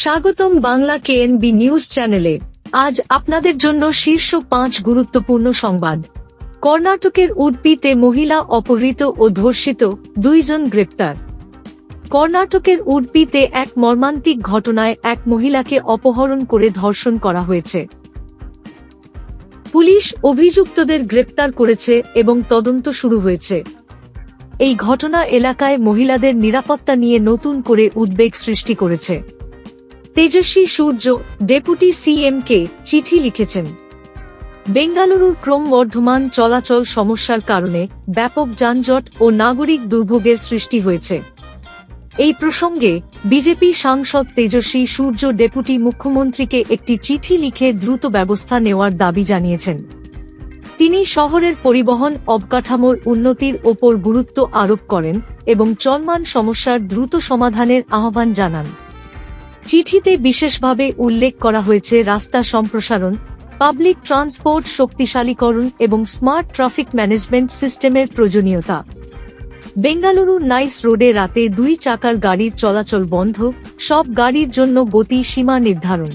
স্বাগতম বাংলা কেএনবি নিউজ চ্যানেলে। আজ আপনাদের জন্য শীর্ষ ৫ গুরুত্বপূর্ণ সংবাদ। কর্ণাটকের উডুপিতে মহিলা অপহৃত ও ধর্ষিত, ২ জন গ্রেপ্তার। কর্ণাটকের উডুপিতে এক মর্মান্তিক ঘটনায় এক মহিলাকে অপহরণ করে ধর্ষণ করা হয়েছে। পুলিশ অভিযুক্তদের গ্রেপ্তার করেছে এবং তদন্ত শুরু হয়েছে। এই ঘটনা এলাকায় মহিলাদের নিরাপত্তা নিয়ে নতুন করে উদ্বেগ সৃষ্টি করেছে। তেজস্বী সূর্য ডেপুটি সিএমকে চিঠি লিখেছেন। বেঙ্গালুরুর ক্রমবর্ধমান চলাচল সমস্যার কারণে ব্যাপক যানজট ও নাগরিক দুর্ভোগের সৃষ্টি হয়েছে। এই প্রসঙ্গে বিজেপি সাংসদ তেজস্বী সূর্য ডেপুটি মুখ্যমন্ত্রীকে একটি চিঠি লিখে দ্রুত ব্যবস্থা নেওয়ার দাবি জানিয়েছেন। তিনি শহরের পরিবহন অবকাঠামোর উন্নতির ওপর গুরুত্ব আরোপ করেন এবং চলমান সমস্যার দ্রুত সমাধানের আহ্বান জানান। চিঠিতে বিশেষভাবে উল্লেখ করা হয়েছে রাস্তা সম্প্রসারণ, পাবলিক ট্রান্সপোর্ট শক্তিশালীকরণ এবং স্মার্ট ট্রাফিক ম্যানেজমেন্ট সিস্টেমের প্রয়োজনীয়তা। বেঙ্গালুরু নাইস রোডে রাতে ২ চাকার গাড়ির চলাচল বন্ধ, সব গাড়ির জন্য গতি সীমা নির্ধারণ।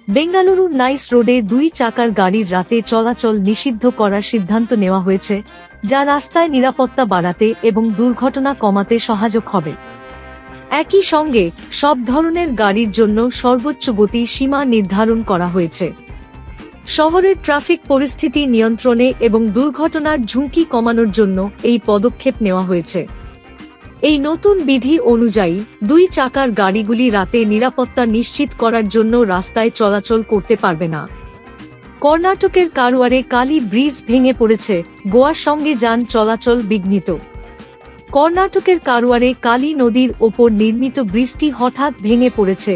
বেঙ্গালুরু নাইস রোডে ২ চাকার গাড়ির রাতে চলাচল নিষিদ্ধ করার সিদ্ধান্ত নেওয়া হয়েছে, যা রাস্তায় নিরাপত্তা বাড়াতে এবং দুর্ঘটনা কমাতে সহায়ক হবে। একই সঙ্গে সব ধরনের গাড়ির জন্য সর্বোচ্চ গতি সীমা নির্ধারণ করা হয়েছে। শহরের ট্রাফিক পরিস্থিতি নিয়ন্ত্রণে এবং দুর্ঘটনার ঝুঁকি কমানোর জন্য এই পদক্ষেপ নেওয়া হয়েছে। এই নতুন বিধি অনুযায়ী ২ চাকার গাড়িগুলি রাতে নিরাপত্তা নিশ্চিত করার জন্য রাস্তায় চলাচল করতে পারবে না। কর্ণাটকের কারওয়ারে কালী ব্রিজ ভেঙে পড়েছে, গোয়ার সঙ্গে যান চলাচল বিঘ্নিত। কর্ণাটকের কারওয়ারে কালী নদীর ওপর নির্মিত ব্রিজটি হঠাৎ ভেঙে পড়েছে,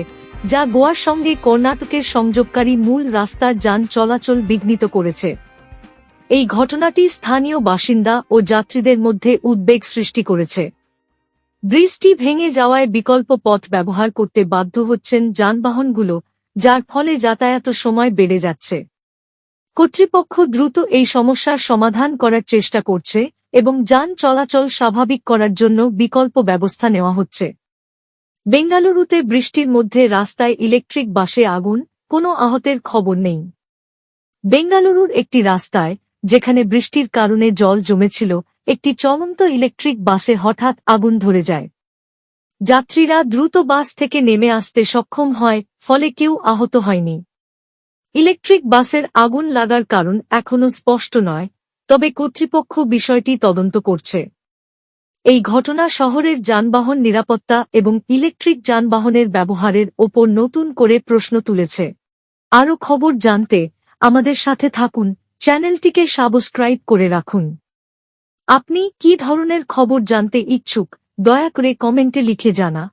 যা গোয়ার সঙ্গে কর্ণাটকের সংযোগকারী মূল রাস্তার যান চলাচল বিঘ্নিত করেছে। এই ঘটনাটি স্থানীয় বাসিন্দা ও যাত্রীদের মধ্যে উদ্বেগ সৃষ্টি করেছে। ব্রিজটি ভেঙে যাওয়ায় বিকল্প পথ ব্যবহার করতে বাধ্য হচ্ছেন যানবাহনগুলো, যার ফলে যাতায়াত সময় বেড়ে যাচ্ছে। কর্তৃপক্ষ দ্রুত এই সমস্যার সমাধান করার চেষ্টা করছে এবং যান চলাচল স্বাভাবিক করার জন্য বিকল্প ব্যবস্থা নেওয়া হচ্ছে। বেঙ্গালুরুতে বৃষ্টির মধ্যে রাস্তায় ইলেকট্রিক বাসে আগুন, কোনো আহতের খবর নেই। বেঙ্গালুরুর একটি রাস্তায়, যেখানে বৃষ্টির কারণে জল জমেছিল, একটি চলন্ত ইলেকট্রিক বাসে হঠাৎ আগুন ধরে যায়। যাত্রীরা দ্রুত বাস থেকে নেমে আসতে সক্ষম হয়, ফলে কেউ আহত হয়নি। ইলেকট্রিক বাসের আগুন লাগার কারণ এখনও স্পষ্ট নয়, তবে কর্তৃপক্ষ বিষয়টি তদন্ত করছে। এই ঘটনা শহরের যানবাহন নিরাপত্তা এবং ইলেকট্রিক যানবাহনের ব্যবহারের ওপর নতুন করে প্রশ্ন তুলেছে। আরও খবর জানতে আমাদের সাথে থাকুন, চ্যানেলটিকে সাবস্ক্রাইব করে রাখুন। আপনি কী ধরনের খবর জানতে ইচ্ছুক, দয়া করে কমেন্টে লিখে জানা।